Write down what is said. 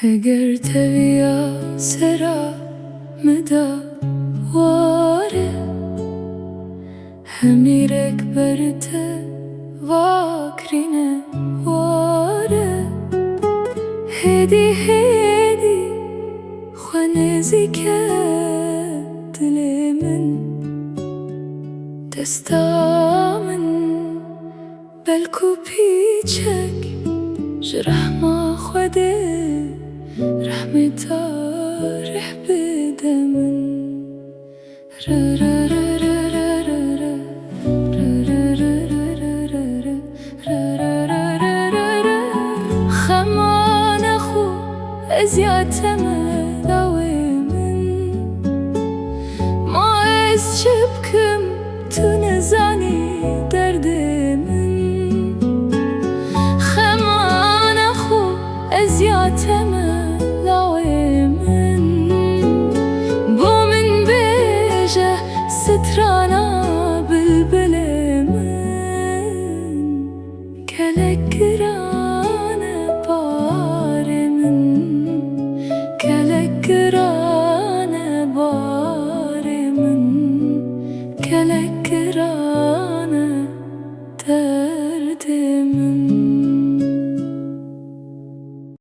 اگر تبیا سرا مدا واره همیرک برت واکرینه واره هدی هدی خوانزی که دل من دستا من بلکو پیچک جرحما خوده رحمتا رح بده من را را را را را را را خمان خو ازیاتم داوی من ما از شبکم تو نزانی درد من خمان خو ازیاتم سترانا بلبل من کلک گرانه بار من کلک گرانه بار من کلک گرانه درد من